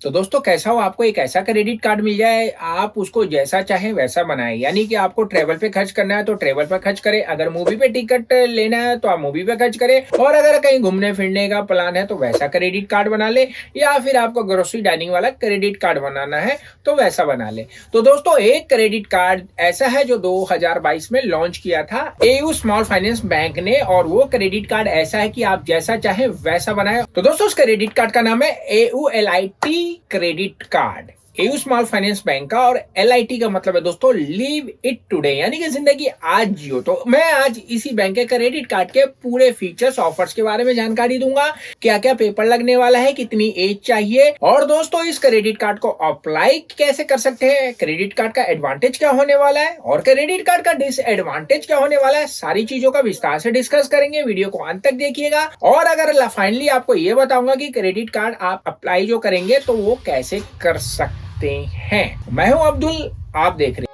तो दोस्तों कैसा हो, आपको एक ऐसा क्रेडिट कार्ड मिल जाए, आप उसको जैसा चाहे वैसा बनाए। यानी कि आपको ट्रेवल पे खर्च करना है तो ट्रेवल पे खर्च करें, अगर मूवी पे टिकट लेना है तो आप मूवी पे खर्च करें, और अगर कहीं घूमने फिरने का प्लान है तो वैसा क्रेडिट कार्ड बना ले, या फिर आपको ग्रोसरी डाइनिंग वाला क्रेडिट कार्ड बनाना है तो वैसा बना ले। तो दोस्तों एक क्रेडिट कार्ड ऐसा है जो 2022 में लॉन्च किया था एयू स्मॉल फाइनेंस बैंक ने, और वो क्रेडिट कार्ड ऐसा है कि आप जैसा चाहे वैसा बनाए। तो दोस्तों उस क्रेडिट कार्ड का नाम है AULIT credit card, AU small finance bank का। और LIT का मतलब है दोस्तों लिव इट टुडे, यानी कि जिंदगी आज जियो। तो मैं आज इसी बैंक के क्रेडिट कार्ड के पूरे फीचर्स ऑफर्स के बारे में जानकारी दूंगा, क्या क्या पेपर लगने वाला है, कितनी एज चाहिए, और दोस्तों इस क्रेडिट कार्ड को अप्लाई कैसे कर सकते हैं, क्रेडिट कार्ड का एडवांटेज क्या होने वाला है और क्रेडिट कार्ड का डिसएडवांटेज क्या होने वाला है। सारी चीजों का विस्तार से डिस्कस करेंगे, वीडियो को अंत तक देखिएगा। और अगर फाइनली आपको ये बताऊंगा कि क्रेडिट कार्ड आप अप्लाई जो करेंगे तो वो कैसे कर सकते हैं। मैं हूं अब्दुल, आप देख रहे हैं।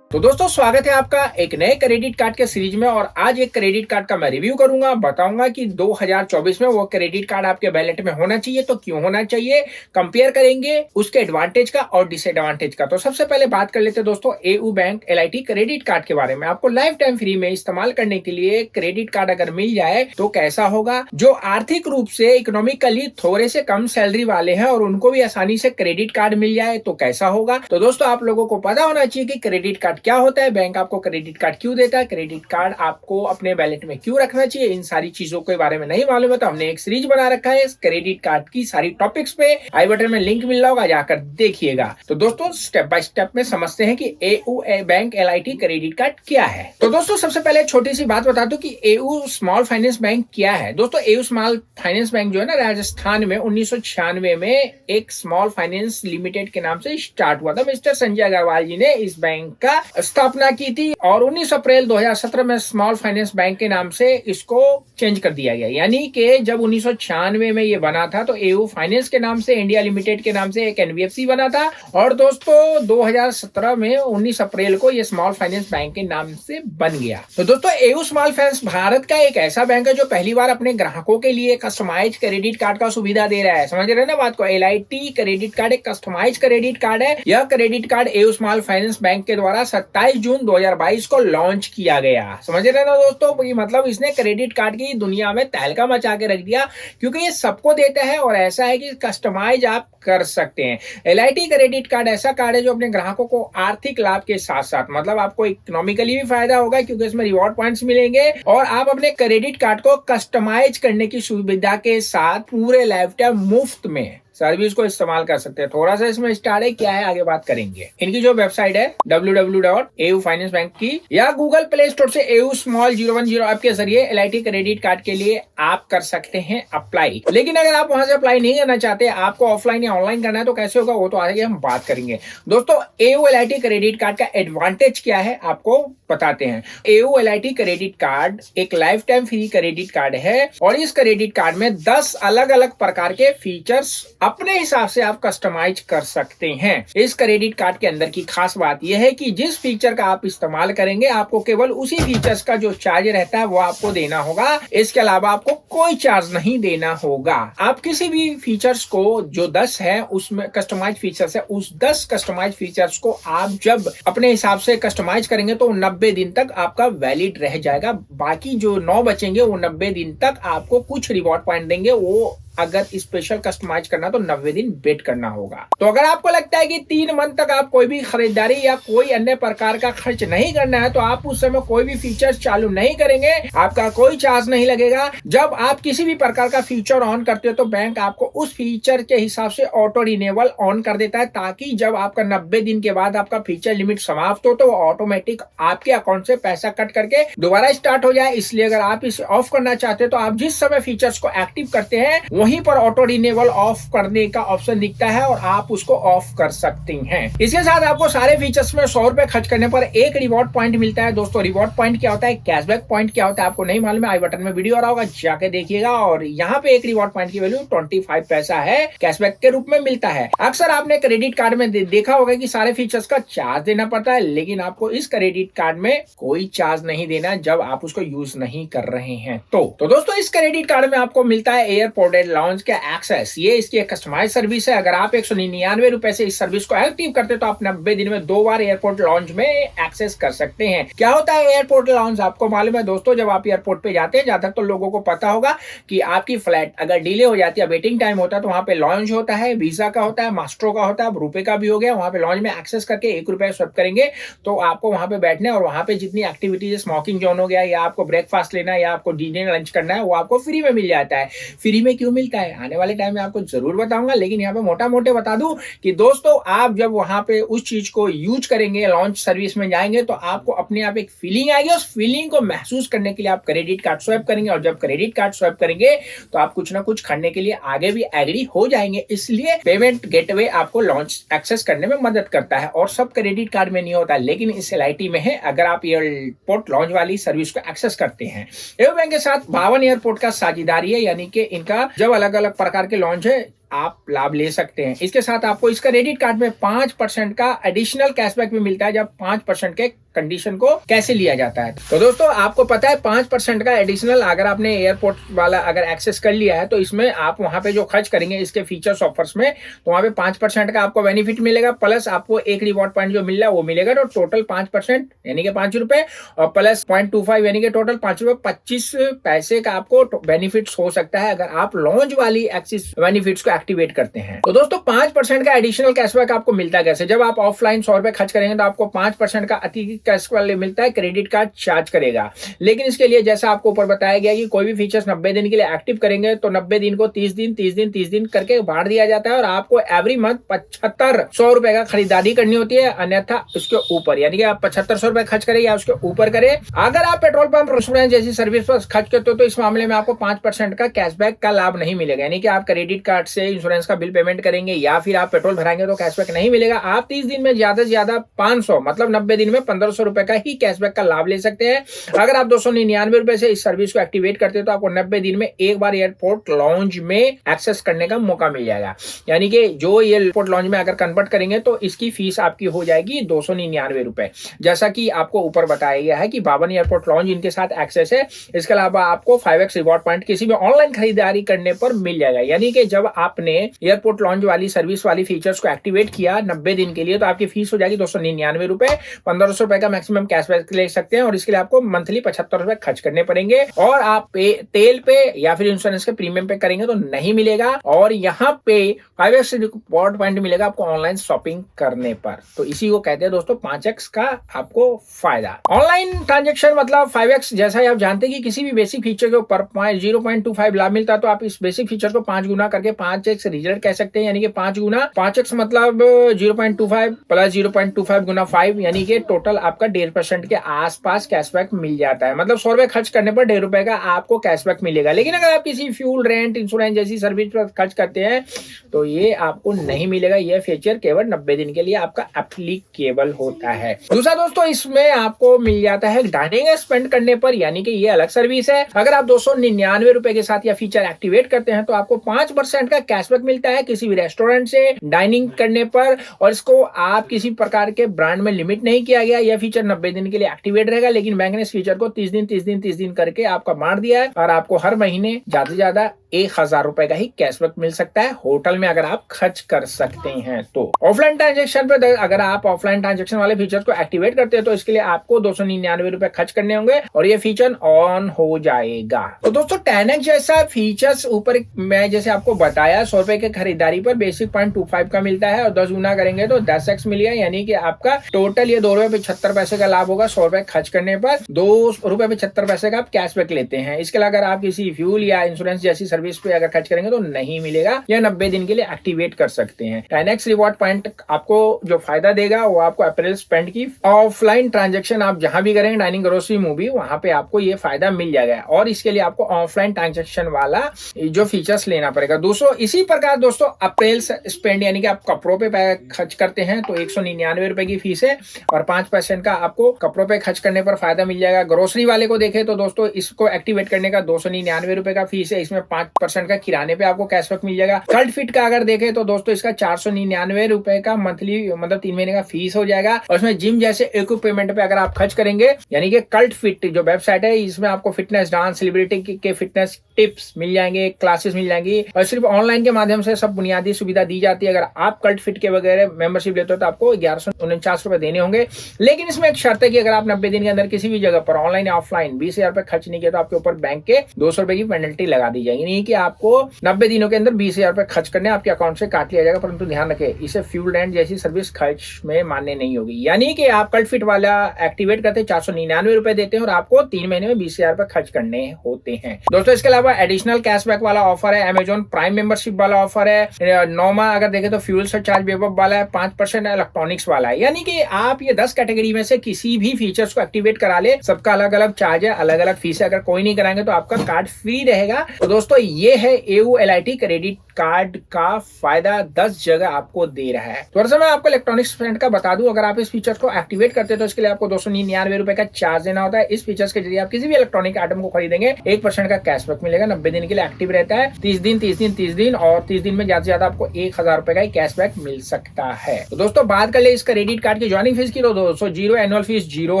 तो दोस्तों स्वागत है आपका एक नए क्रेडिट कार्ड के सीरीज में। और आज एक क्रेडिट कार्ड का मैं रिव्यू करूंगा, बताऊंगा कि 2024 में वो क्रेडिट कार्ड आपके बैलेट में होना चाहिए तो क्यों होना चाहिए, कंपेयर करेंगे उसके एडवांटेज का और डिसएडवांटेज का। तो सबसे पहले बात कर लेते हैं दोस्तों AU bank LIT credit card के बारे में। आपको लाइफ टाइम फ्री में इस्तेमाल करने के लिए क्रेडिट कार्ड अगर मिल जाए तो कैसा होगा। जो आर्थिक रूप से इकोनॉमिकली थोड़े से कम सैलरी वाले हैं और उनको भी आसानी से क्रेडिट कार्ड मिल जाए तो कैसा होगा। तो दोस्तों आप लोगों को पता होना चाहिए कि क्रेडिट कार्ड क्या होता है, बैंक आपको क्रेडिट कार्ड क्यों देता है, क्रेडिट कार्ड आपको अपने बैलेट में क्यों रखना चाहिए। इन सारी चीजों के बारे में नहीं मालूम है तो हमने एक सीरीज बना रखा है क्रेडिट कार्ड की सारी टॉपिक्स पे, आई बटन में लिंक मिल रहा होगा, जाकर देखिएगा। तो दोस्तों स्टेप बाय स्टेप में समझते हैं कि AU bank LIT credit card क्या है। तो दोस्तों सबसे पहले छोटी सी बात बता दूं कि एयू स्मॉल फाइनेंस बैंक क्या है। दोस्तों एयू स्मॉल फाइनेंस बैंक जो है ना, राजस्थान में 1996 में एक स्मॉल फाइनेंस लिमिटेड के नाम से स्टार्ट हुआ था। मिस्टर संजय अग्रवाल जी ने इस बैंक का स्थापना की थी और 19 अप्रैल 2017 में स्मॉल फाइनेंस बैंक के नाम से इसको चेंज कर दिया गया। यानी कि जब 1996 में ये बना था तो एयू फाइनेंस के नाम से, इंडिया लिमिटेड के नाम से एक NBFC बना था। और दोस्तों 2017 में 19 अप्रैल को ये स्मॉल फाइनेंस बैंक के नाम से बन गया। तो दोस्तों एयू स्मॉल फाइनेंस भारत का एक ऐसा बैंक है जो पहली बार अपने ग्राहकों के लिए कस्टमाइज क्रेडिट कार्ड का सुविधा दे रहा है। समझ रहे हैं ना बात को। LIT क्रेडिट कार्ड एक कस्टमाइज क्रेडिट कार्ड है। यह credit card AU small finance bank के द्वारा 27 जून 2022 को लॉन्च किया गया। समझ रहे ना दोस्तों, ये मतलब इसने क्रेडिट कार्ड की दुनिया में तहलका मचा के रख दिया, क्योंकि ये सबको देता है और ऐसा है कि कस्टमाइज आप कर सकते हैं। LIT क्रेडिट कार्ड ऐसा कार्ड है जो अपने ग्राहकों को आर्थिक लाभ के साथ साथ, मतलब आपको इकोनॉमिकली भी फायदा होगा क्योंकि इसमें रिवॉर्ड पॉइंट्स मिलेंगे, और आप अपने क्रेडिट कार्ड को कस्टमाइज करने की सुविधा के साथ पूरे लाइफ टाइम मुफ्त में सर्विस को इस्तेमाल कर सकते हैं। थोड़ा सा इसमें स्टार्ट है, क्या है आगे बात करेंगे। इनकी जो वेबसाइट है www.au-finance की, या गूगल प्ले स्टोर से AU Small 010 ऐप के जरिए LIT क्रेडिट कार्ड के लिए आप कर सकते हैं अप्लाई। लेकिन अगर आप वहां से अप्लाई नहीं करना चाहते, आपको ऑफलाइन या ऑनलाइन करना है तो कैसे होगा वो तो आगे हम बात करेंगे। दोस्तों AU LIT क्रेडिट कार्ड का एडवांटेज क्या है आपको बताते हैं। AU LIT क्रेडिट कार्ड एक life time free credit card है और इस क्रेडिट कार्ड में 10 अलग अलग प्रकार के फीचर्स अपने हिसाब से आप कस्टमाइज कर सकते हैं। इस क्रेडिट कार्ड के अंदर की खास बात यह है कि जिस फीचर का आप इस्तेमाल करेंगे आपको केवल उसी फीचर्स का जो चार्ज रहता है वो आपको देना होगा। इसके अलावा आपको कोई चार्ज नहीं देना होगा। आप किसी भी फीचर्स को, जो 10 है उसमें कस्टमाइज फीचर्स है, उस 10 कस्टमाइज फीचर्स को आप जब अपने हिसाब से कस्टमाइज करेंगे तो 90 दिन तक आपका वैलिड रह जाएगा। बाकी जो 9 बचेंगे वो 90 दिन तक आपको कुछ रिवॉर्ड पॉइंट देंगे। वो अगर स्पेशल कस्टमाइज करना तो 90 दिन वेट करना होगा। तो अगर आपको लगता है कि 3 मंथ तक आप कोई भी खरीदारी या कोई अन्य प्रकार का खर्च नहीं करना है तो आप उस समय कोई भी फीचर चालू नहीं करेंगे, आपका कोई चार्ज नहीं लगेगा। जब आप किसी भी प्रकार का फीचर ऑन करते हो तो बैंक आपको उस फीचर के हिसाब से ऑटो रिन्यूअल ऑन कर देता है, ताकि जब आपका 90 दिन के बाद आपका फीचर लिमिट समाप्त हो तो ऑटोमेटिक आपके अकाउंट से पैसा कट करके दोबारा स्टार्ट हो जाए। इसलिए अगर आप इसे ऑफ करना चाहते हो तो आप जिस समय फीचर्स को एक्टिव करते हैं वहीं पर ऑटो रिन्यूअल ऑफ करने का ऑप्शन दिखता है और आप उसको ऑफ कर सकते हैं। इसके साथ आपको सारे फीचर्स में 100 रुपए खर्च करने पर एक रिवॉर्ड पॉइंट मिलता है। दोस्तों रिवॉर्ड पॉइंट क्या होता है, कैशबैक पॉइंट क्या होता है, आपको नहीं मालूम है, आई बटन में वीडियो आ रहा होगा, जाके देखिएगा। और यहाँ पे एक रिवॉर्ड पॉइंट की वैल्यू 25 पैसा है, कैशबैक के रूप में मिलता है। अक्सर आपने क्रेडिट कार्ड में देखा होगा कि सारे फीचर्स का चार्ज देना पड़ता है, लेकिन आपको इस क्रेडिट कार्ड में कोई चार्ज नहीं देना जब आप उसको यूज नहीं कर रहे हैं। तो दोस्तों इस क्रेडिट कार्ड में आपको मिलता है एयरपोर्ट लाउंज का एक्सेस। ये इसकी एक कस्टमाइज सर्विस है। अगर आप 199 रुपए से इस सर्विस को एक्टिव करते तो आप 90 दिन में 2 बार एयरपोर्ट लाउंज में एक्सेस कर सकते हैं। क्या होता है एयरपोर्ट लाउंज, आपको मालूम है दोस्तों, जब आप एयरपोर्ट पे जाते हैं, जहां तक तो लोगों को पता होगा कि आपकी फ्लाइट अगर डिले हो जाती है, वेटिंग टाइम होता है, तो वहां पे लॉन्च होता है, वीजा का होता है, मास्ट्रो का होता है, अब रुपए का भी हो गया। वहां पे लॉन्च में एक्सेस करके 1 रुपए स्वैप करेंगे तो आपको वहां पे बैठने और वहां पे जितनी एक्टिविटीज, स्मोकिंग जोन हो गया, या आपको ब्रेकफास्ट लेना है, या आपको डिनर लंच करना है, वो आपको फ्री में मिल जाता है। फ्री में क्यों मिलता है आने वाले टाइम में आपको जरूर बताऊंगा, लेकिन यहाँ पे मोटा मोटे बता दूं कि दोस्तों आप जब वहां पे उस चीज को यूज करेंगे, लॉन्च सर्विस में जाएंगे, तो आपको अपने आप एक फीलिंग आएगी। उस फीलिंग को महसूस करने के लिए आप क्रेडिट कार्ड स्वैप करेंगे, और जब क्रेडिट कार्ड स्वैप करेंगे तो आप कुछ ना कुछ खरीदने के लिए आगे भी एग्री हो जाएंगे। इसलिए पेमेंट गेटवे आपको लॉन्च एक्सेस करने में मदद करता है, और सब क्रेडिट कार्ड में नहीं होता, लेकिन इस LIT में है। अगर आप एयरपोर्ट लॉन्च वाली सर्विस को एक्सेस करते हैं, एयरो बैंक के साथ 52 एयरपोर्ट का साझेदारी है, यानी कि इनका जब अलग अलग प्रकार के लॉन्च है आप लाभ ले सकते हैं। इसके साथ आपको इस क्रेडिट कार्ड में 5% का एडिशनल कैशबैक भी मिलता है। जब 5% के कंडीशन को कैसे लिया जाता है, तो दोस्तों आपको पता है 5% का एडिशनल अगर आपने एयरपोर्ट वाला अगर एक्सेस कर लिया है, तो इसमें आप वहां पे जो खर्च करेंगे इसके फीचर्स ऑफर्स में, तो वहां पे 5% का आपको बेनिफिट मिलेगा, प्लस आपको एक रिवॉर्ड पॉइंट जो मिल रहा है वो मिलेगा। तो टोटल 5% यानी कि 5 रुपए, और प्लस 0.25 यानी कि टोटल 5 रुपए 25 पैसे का आपको बेनिफिट्स हो सकता है अगर आप लॉन्च वाली एक्सेस बेनिफिट्स को एक्टिवेट करते हैं। तो दोस्तों 5% का एडिशनल कैशबैक आपको मिलता है कैसे, जब आप ऑफलाइन 100 रुपए खर्च करेंगे तो आपको 5% का अतिरिक्त कैश वाले मिलता है, क्रेडिट कार्ड चार्ज करेगा। लेकिन इसके लिए जैसा आपको ऊपर बताया गया कि कोई भी फीचर्स 90 दिन के लिए एक्टिव करेंगे तो 90 दिन को 30 दिन 30 दिन 30 दिन करके बांट दिया जाता है, और आपको एवरी मंथ 7500 रुपए का खरीदारी करनी होती है, अन्यथा उसके ऊपर, यानी कि आप 7500 रुपए खर्च करें या उसके ऊपर करें। अगर आप पेट्रोल पंप, रेस्टोरेंट जैसी सर्विस पर खर्च करते हो तो इस मामले में आपको 5% का कैशबैक का लाभ नहीं मिलेगा, यानी कि आप क्रेडिट कार्ड से इंश्योरेंस का बिल पेमेंट करेंगे या फिर आप पेट्रोल भराएंगे तो कैशबैक नहीं मिलेगा। आप 30 दिन में ज्यादा से ज्यादा 500 मतलब 90 दिन में 1500 रुपए का ही कैशबैक का लाभ ले सकते हैं। अगर आप 299 रुपए से इस सर्विस को एक्टिवेट करते हैं तो आपको 90 दिन में एक बार एयरपोर्ट लॉन्ज में एक्सेस करने का मौका मिल जाएगा, यानी कि जो एयरपोर्ट लॉन्ज में अगर कन्वर्ट करेंगे तो इसकी फीस आपकी हो जाएगी 299 रुपए, जैसा कि आपको ऊपर बताया गया है कि 52 एयरपोर्ट लॉन्ज इनके साथ एक्सेस है। इसके अलावा आपको 5x रिवॉर्ड पॉइंट किसी भी ऑनलाइन खरीदारी करने पर मिल जाएगा, यानी कि जब आपने एयरपोर्ट लॉन्च वाली सर्विस वाली फीचर्स को एक्टिवेट किया 90 दिन के लिए तो आपकी फीस हो जाएगी 299 रुपए। 1500 रुपए का मैक्सिमम कैशबैक ले सकते हैं, और इसके लिए आपको मंथली 75 रुपए खर्च करने पड़ेंगे, और आप तेल पे या फिर इंश्योरेंस के प्रीमियम पे करेंगे तो नहीं मिलेगा। और यहाँ पे 5x रिवॉर्ड पॉइंट मिलेगा आपको ऑनलाइन शॉपिंग करने पर। तो इसी को कहते हैं दोस्तों 5x का आपको फायदा। ऑनलाइन ट्रांजेक्शन मतलब 5x, जैसा आप जानते हैं कि किसी भी बेसिक फीचर के ऊपर 0.25 लाभ मिलता है, तो आप इस बेसिक फीचर को 5 गुना करके 5x रिजल्ट कह सकते हैं, यानी कि 5 गुना 5x मतलब 0.25 प्लस 0.25 गुना 5, यानी कि टोटल आपका 1.5% के आसपास कैशबैक मिल जाता है। मतलब 100 रुपए खर्च करने पर 1.5 रुपए का आपको कैशबैक मिलेगा। लेकिन अगर आप किसी फ्यूल, रेंट, इंश्योरेंस जैसी सर्विस पर खर्च करते हैं तो ये आपको नहीं मिलेगा। यह फीचर केवल 90 दिन के लिए आपका एप्लीकेबल होता है। दूसरा दोस्तों इसमें आपको मिल जाता है डाइनिंग स्पेंड करने पर, यानी कि ये अलग सर्विस है। अगर आप 299 रुपए के साथ यह फीचर एक्टिवेट करते हैं तो आपको 5% का कैशबैक मिलता है किसी भी रेस्टोरेंट से डाइनिंग करने पर, और इसको आप किसी प्रकार के ब्रांड में लिमिट नहीं किया गया। यह फीचर 90 दिन के लिए एक्टिवेट रहेगा, लेकिन बैंक ने इस फीचर को 30 दिन 30 दिन 30 दिन करके आपका बांट दिया है, और आपको हर महीने ज्यादा से ज्यादा 1000 रुपए का ही कैशबैक मिल सकता है होटल में अगर आप खर्च कर सकते हैं तो। ऑफलाइन ट्रांजेक्शन पे अगर आप ऑफलाइन ट्रांजेक्शन वाले फीचर को एक्टिवेट करते हैं तो इसके लिए आपको 299 रुपए खर्च करने होंगे और ये फीचर ऑन हो जाएगा। तो दोस्तों 10x जैसा फीचर्स ऊपर मैं जैसे आपको बताया ₹100 की खरीदारी पर बेसिक ₹0.25 का मिलता है और 10 गुना करेंगे तो 10x मिलेगा, यानी कि आपका टोटल ये ₹2.75 का लाभ होगा। ₹100 खर्च करने पर ₹2.75 का आप कैशबैक लेते हैं। इसके अलावा अगर आप किसी फ्यूल या इंश्योरेंस जैसी सर्विस पे अगर खर्च करेंगे तो नहीं मिलेगा, या 90 दिन के लिए एक्टिवेट कर सकते हैं। 10x रिवॉर्ड पॉइंट आपको जो फायदा देगा वो आपको अप्रैल स्पेंड की ऑफलाइन ट्रांजेक्शन आप जहां भी करेंगे, डाइनिंग, ग्रोसरी, मूवी, वहां पे आपको ये फायदा मिल जाएगा। और इसके लिए आपको ऑफलाइन ट्रांजेक्शन वाला जो फीचर्स लेना पड़ेगा दोस्तों। इसी प्रकार दोस्तों अप्रैल स्पेंड यानी कि आप कपड़ों पे खर्च करते हैं तो ₹199 की फीस है और 5% का आपको कपड़ों पे खर्च करने पर फायदा मिल जाएगा। ग्रोसरी वाले को देखें तो दोस्तों इसको एक्टिवेट करने का ₹299 का फीस है, इसमें 5% का किराने पे आपको कैशबैक मिल जाएगा। कल्ट फिट का अगर देखें तो दोस्तों इसका ₹499 का मंथली मतलब 3 महीने का फीस हो जाएगा और इसमें जिम जैसे इक्विपमेंट पे अगर आप खर्च करेंगे, यानी कि कल्ट फिट जो वेबसाइट है इसमें आपको फिटनेस, डांस, सेलिब्रिटी के फिटनेस टिप्स मिल जाएंगे, क्लासेस मिल जाएंगी और सिर्फ ऑनलाइन के माध्यम से सब बुनियादी सुविधा दी जाती है। अगर आप कल्ट फिट के वगैरह मेंबरशिप लेते हो तो आपको ₹1149 देने होंगे, लेकिन इसमें एक शर्त है कि अगर आप 90 दिन के अंदर किसी भी जगह पर ऑनलाइन या ऑफलाइन ₹20,000 खर्च नहीं किया तो आपके ऊपर बैंक के ₹200 की पेनल्टी लगा दी जाएगी। नहीं कि आपको 90 दिनों के अंदर ₹20,000 खर्च करने आपके अकाउंट से काट लिया जाएगा, परंतु ध्यान रखें इसे फ्यूल एंड जैसी सर्विस खर्च में मान्य नहीं होगी। यानी कि आप कल्ट फिट वाला एक्टिवेट करते ₹499 देते हैं और आपको 3 महीने में ₹20,000 खर्च करने होते हैं दोस्तों। इसके अलावा एडिशनल कैशबैक वाला ऑफर है, अमेजॉन प्राइम मेंबरशिप वाला ऑफर है, 9 माह अगर देखें तो फ्यूल सरचार्ज वेव वाला है, 5% इलेक्ट्रॉनिक्स वाला है। यानी कि आप ये 10 कैटेगरी में से किसी भी फीचर्स को एक्टिवेट करा ले, सबका अलग अलग चार्ज है, अलग अलग फीस है। अगर कोई नहीं कराएंगे तो आपका कार्ड फ्री रहेगा। तो दोस्तों ये है AU क्रेडिट कार्ड का फायदा 10 जगह आपको दे रहा है। थोड़ा सा मैं आपको इलेक्ट्रॉनिक्स स्पेंड का बता दूं, अगर आप इस फीचर को एक्टिवेट करते हैं तो इसके लिए आपको ₹299 का चार्ज देना होता है। इस फीचर्स के जरिए आप किसी भी इलेक्ट्रॉनिक आइटम को खरीदेंगे 1% का कैशबैक मिलेगा। 90 दिन के लिए एक्टिव रहता है, 30 दिन और 30 दिन में ज्यादा से ज्यादा आपको ₹1,000 का कैशबैक मिल सकता है। तो दोस्तों बात कर ले इस क्रेडिट कार्ड की ज्वाइनिंग फीस की, तो दोस्तों 0 एनुअल फीस 0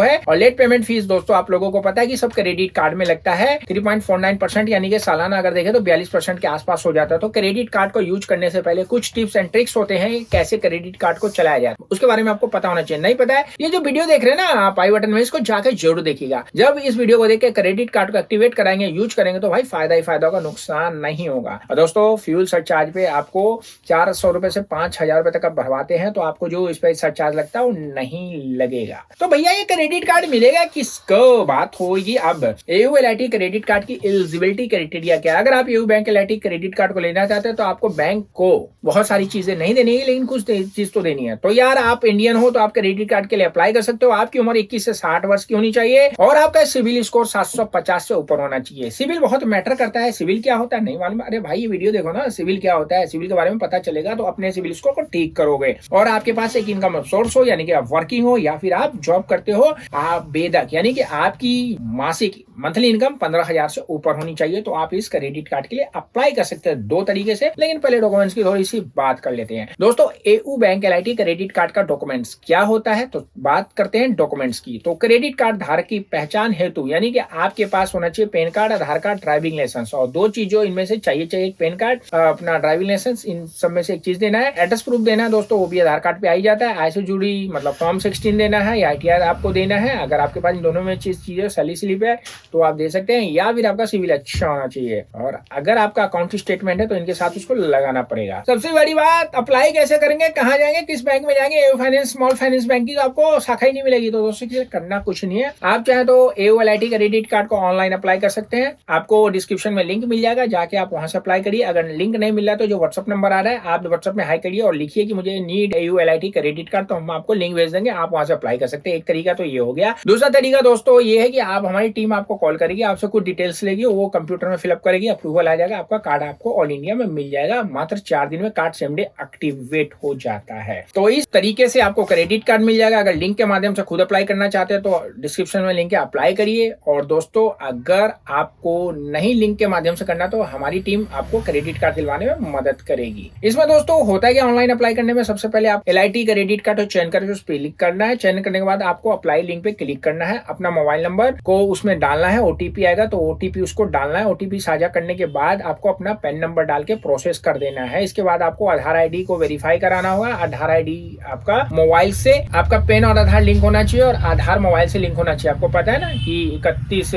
है और लेट पेमेंट फीस दोस्तों आप लोगों को पता है कि सब क्रेडिट कार्ड में लगता है 3.49%, यानी कि सालाना अगर देखें तो 42% के आसपास हो जाता है। तो क्रेडिट कार्ड को यूज करने से पहले कुछ टिप्स एंड ट्रिक्स होते हैं कैसे क्रेडिट कार्ड को चलाया जाए, उसके बारे में आपको पता होना चाहिए। नहीं पता है, ये जो वीडियो देख रहे हैं ना आप आई बटन में, इसको जाकर जरूर देखिएगा। जब इस वीडियो को देख के क्रेडिट कार्ड को एक्टिवेट कराएंगे, यूज करेंगे तो भाई फायदा ही फायदा होगा, नुकसान नहीं होगा। और दोस्तों फ्यूल सरचार्ज पे आपको ₹400 से ₹5,000 तक आप भरवाते हैं तो आपको जो इस पे सरचार्ज लगता है वो नहीं लगेगा। तो भैया ये क्रेडिट कार्ड मिलेगा किसको, बात होगी अब। AU LIT क्रेडिट कार्ड की एलिजिबिलिटी क्राइटेरिया क्या है। अगर आप AU bank LIT credit card को लेना चाहते हैं तो आपको बैंक को बहुत सारी चीजें नहीं देनी है, लेकिन कुछ चीज तो देनी है। तो यार आप इंडियन हो तो आप क्रेडिट कार्ड के लिए अप्लाई कर सकते हो। आपकी उम्र 21 से 60 वर्ष की होनी चाहिए और आपका सिविल स्कोर 750 से ऊपर होना चाहिए। सिविल बहुत मैटर करता है। सिविल क्या होता है नहीं मालूम, अरे भाई ये वीडियो देखो ना, सिविल क्या होता है, सिविल के बारे में पता चलेगा तो अपने सिविल स्कोर को ठीक करोगे। और आपके पास एक इनकम सोर्स हो, यानी कि आप वर्किंग हो या फिर आप जॉब करते हो, आप बेदक यानी कि आपकी मासिक मंथली इनकम 15,000 से ऊपर होनी चाहिए, तो आप इस क्रेडिट कार्ड के लिए अप्लाई कर सकते हैं 2 तरीके से। लेकिन पहले डॉक्यूमेंट्स की थोड़ी सी बात कर लेते हैं दोस्तों। AU bank LIT credit card का डॉक्यूमेंट्स क्या होता है, तो बात करते हैं डॉक्यूमेंट्स की। तो क्रेडिट कार्ड धारक की पहचान हेतु यानी कि आपके पास होना चाहिए पैन कार्ड, आधार कार्ड, ड्राइविंग लाइसेंस, और 2 चीजों इनमें से चाहिए। एक पैन कार्ड, अपना ड्राइविंग लाइसेंस, इन सब में से एक चीज देना है। एड्रेस प्रूफ देना है दोस्तों, वो भी आधार कार्ड पे आ ही जाता है। ISO जुड़ी मतलब फॉर्म 16 देना है या ITR आपको देना है। अगर आपके पास इन दोनों में चीजें सैलरी स्लिप है तो आप दे सकते हैं, या फिर आपका सिविल अच्छा होना चाहिए। और अगर आपका अकाउंट स्टेटमेंट है तो इनके साथ उसको लगाना पड़ेगा। सबसे बड़ी बात, अप्लाई कैसे करेंगे, कहाँ जाएंगे, किस बैंक में जाएंगे। AU finance small finance bank की तो आपको शाखा ही नहीं मिलेगी। तो दोस्तों करना कुछ नहीं है, आप चाहे तो AU LIT क्रेडिट कार्ड को ऑनलाइन अप्लाई कर सकते हैं। आपको डिस्क्रिप्शन में लिंक मिल जाएगा, जाके आप वहां से अप्लाई करिए। अगर लिंक नहीं मिल रहा तो जो व्हाट्सएप नंबर आ रहा है आप व्हाट्सएप में हाई करिए और लिखिए कि मुझे need AU LIT credit card, तो हम आपको लिंक भेज देंगे, आप वहां से अप्लाई कर सकते हैं। एक तरीका तो ये हो गया। दूसरा तरीका दोस्तों ये है कि आप हमारी टीम आपको कॉल करेगी, आपसे कुछ डिटेल्स लेगी, वो कंप्यूटर में फिलअप करेगी, अप्रूवल आ जाएगा, आपका कार्ड आपको ऑल इंडिया में मिल जाएगा। मात्र 4 दिन में कार्ड सेम डे एक्टिवेट हो जाता है। तो इस तरीके से आपको क्रेडिट कार्ड मिल जाएगा। अगर लिंक के माध्यम से खुद अप्लाई करना चाहते हैं तो डिस्क्रिप्शन में लिंक है, अप्लाई करिए। और दोस्तों अगर आपको नहीं लिंक के माध्यम से करना तो हमारी टीम आपको क्रेडिट कार्ड दिलवाने में मदद करेगी। इसमें दोस्तों होता है कि ऑनलाइन अप्लाई करने में सबसे पहले आप LIT क्रेडिट कार्ड चयन करके उस पर क्लिक करना है। चयन करने के बाद आपको अप्लाई लिंक पे क्लिक करना है, अपना मोबाइल नंबर को उसमें डालना है, OTP आएगा तो OTP उसको डालना है। OTP साझा करने के बाद आपको अपना पैन नंबर डाल के प्रोसेस कर देना है। इसके बाद आपको आधार आईडी को वेरीफाई कराना होगा। आधार आईडी आपका मोबाइल से, आपका पेन और आधार लिंक होना चाहिए और आधार मोबाइल से लिंक होना चाहिए। आपको पता है ना कि 31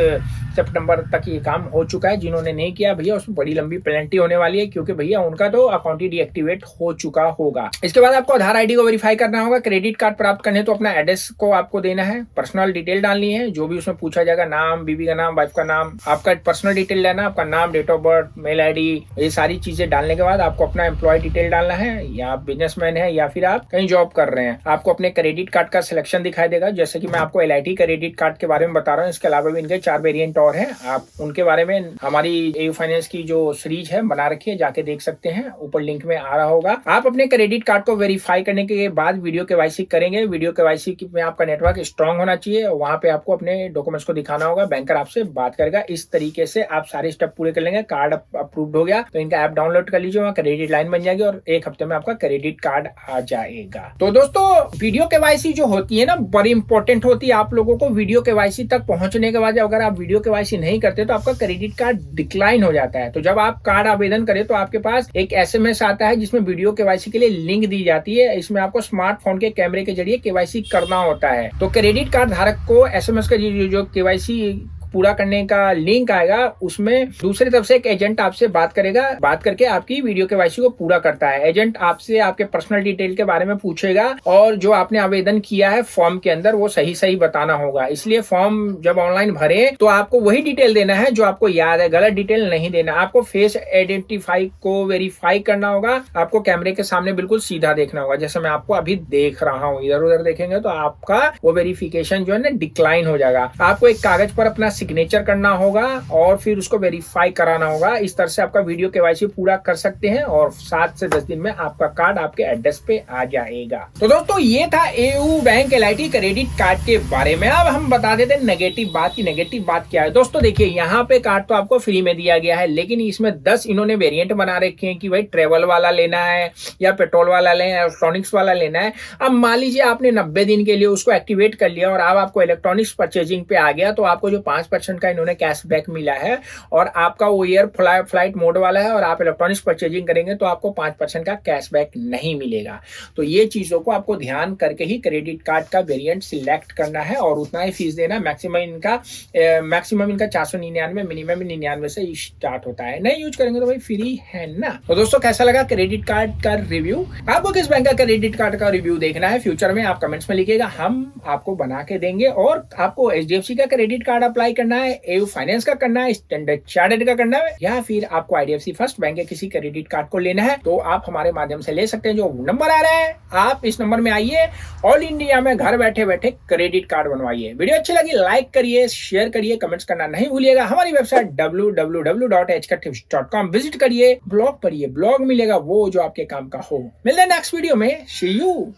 सितंबर तक ये काम हो चुका है। जिन्होंने नहीं किया भैया उसमें बड़ी लंबी पेनल्टी होने वाली है, क्योंकि भैया उनका तो अकाउंट ही डीएक्टिवेट हो चुका होगा। इसके बाद आपको आधार आईडी को वेरीफाई करना होगा। क्रेडिट कार्ड प्राप्त करने तो अपना एड्रेस को आपको देना है, पर्सनल डिटेल डालनी है, जो भी उसमें पूछा जाएगा, नाम, बीवी का नाम, वाइफ का नाम, आपका पर्सनल डिटेल लेना, आपका नाम, date of birth, mail ID, ये सारी चीजें डालने के बाद आपको अपना एम्प्लॉय डिटेल डालना है, या आप बिजनेसमैन है या फिर आप कहीं जॉब कर रहे हैं। आपको अपने क्रेडिट कार्ड का सिलेक्शन दिखाई देगा, जैसे कि मैं आपको LIT क्रेडिट कार्ड के बारे में बता रहा हूँ। इसके अलावा भी इनके 4 वेरिएंट और हैं, आप उनके बारे में हमारी AU फाइनेंस की जो सीरीज है बना रखी है, जाके देख सकते हैं, ऊपर लिंक में आ रहा होगा। आप अपने क्रेडिट कार्ड को वेरीफाई करने के बाद वीडियो KYC करेंगे। वीडियो KYC में आपका नेटवर्क स्ट्रांग होना चाहिए, वहां पे आपको अपने डॉक्यूमेंट्स को दिखाना होगा, बैंकर आपसे बात करेगा। इस तरीके से आप सारे स्टेप पूरे कर लेंगे, कार्ड अप्रूव्ड हो गया तो इनका ऐप डाउनलोड कर लीजिए, वहाँ क्रेडिट लाइन बन जाएगी और 1 हफ्ते में आपका क्रेडिट कार्ड आ जाएगा। तो दोस्तों वीडियो KYC जो होती है ना, बड़ी इंपॉर्टेंट होती है। आप लोगों को वीडियो KYC तक पहुंचने के बाद अगर आप वीडियो KYC नहीं करते तो आपका क्रेडिट कार्ड डिक्लाइन हो जाता है। तो जब आप कार्ड आवेदन करें तो आपके पास एक SMS आता है जिसमें वीडियो KYC के लिए लिंक दी जाती है। इसमें आपको स्मार्टफोन के कैमरे के जरिए KYC करना होता है। तो क्रेडिट कार्ड धारक को SMS का जो KYC पूरा करने का लिंक आएगा, उसमें दूसरी तरफ से एक एजेंट आपसे बात करेगा, बात करके आपकी वीडियो KYC को पूरा करता है। एजेंट आपसे आपके पर्सनल डिटेल के बारे में पूछेगा और जो आपने आवेदन किया है फॉर्म के अंदर वो सही सही बताना होगा। इसलिए फॉर्म जब ऑनलाइन भरे तो आपको वही डिटेल देना है जो आपको याद है, गलत डिटेल नहीं देना। आपको फेस आइडेंटिफाई को वेरीफाई करना होगा, आपको कैमरे के सामने बिल्कुल सीधा देखना होगा, जैसे मैं आपको अभी देख रहा हूँ। इधर उधर देखेंगे तो आपका वो वेरिफिकेशन जो है ना डिक्लाइन हो जाएगा। आपको एक कागज पर अपना सिग्नेचर करना होगा और फिर उसको वेरीफाई कराना होगा। इस तरह से आपका वीडियो KYC पूरा कर सकते हैं और 7 से 10 दिन में आपका कार्ड आपके एड्रेस पे आ जाएगा। तो दोस्तों ये था AU bank LIT credit card के बारे में। अब हम बता देते हैं नेगेटिव बात की। नेगेटिव बात क्या है दोस्तों, देखिए यहाँ पे कार्ड तो आपको फ्री में दिया गया है, लेकिन इसमें 10 इन्होंने वेरिएंट बना रखे हैं कि भाई ट्रेवल वाला लेना है या पेट्रोल वाला लेना है, इलेक्ट्रॉनिक्स वाला लेना है। अब मान लीजिए आपने 90 दिन के लिए उसको एक्टिवेट कर लिया और अब आपको इलेक्ट्रॉनिक्स परचेजिंग पे आ गया, तो आपको जो 5% का इन्होंने कैशबैक मिला है और आपका वो एयर फ्लाइट मोड वाला है और आप इलेक्ट्रॉनिक्स परचेजिंग करेंगे तो आपको 5% का कैशबैक नहीं मिलेगा। तो ये चीजों को आपको ध्यान करके ही क्रेडिट कार्ड का वेरिएंट सिलेक्ट करना है और उतना ही फीस देना। मैक्सिमम इनका 499, मिनिमम 99 से स्टार्ट होता है। नहीं यूज करेंगे तो भाई फ्री है ना। तो दोस्तों कैसा लगा क्रेडिट कार्ड का रिव्यू? आपको किस बैंक का क्रेडिट कार्ड का रिव्यू देखना है फ्यूचर में आप कमेंट्स में लिखिएगा, हम आपको बना के देंगे। और आपको HDFC का क्रेडिट कार्ड अप्लाई करना है, AU फाइनेंस का करना है, स्टैंडर्ड चार्टर्ड का करना है, या फिर आपको IDFC फर्स्ट बैंक के किसी क्रेडिट कार्ड को लेना है, तो आप हमारे माध्यम से ले सकते हैं। जो नंबर आ रहा है आप इस नंबर में आइए, ऑल इंडिया में घर बैठे बैठे क्रेडिट कार्ड बनवाइए। वीडियो अच्छी लगी लाइक करिए, शेयर करिए, कमेंट्स करना नहीं भूलिएगा। हमारी वेबसाइट www.hktips.com विजिट करिए, ब्लॉग पढ़िए, ब्लॉग मिलेगा वो जो आपके काम का हो। मिलते हैं नेक्स्ट वीडियो में, सी यू।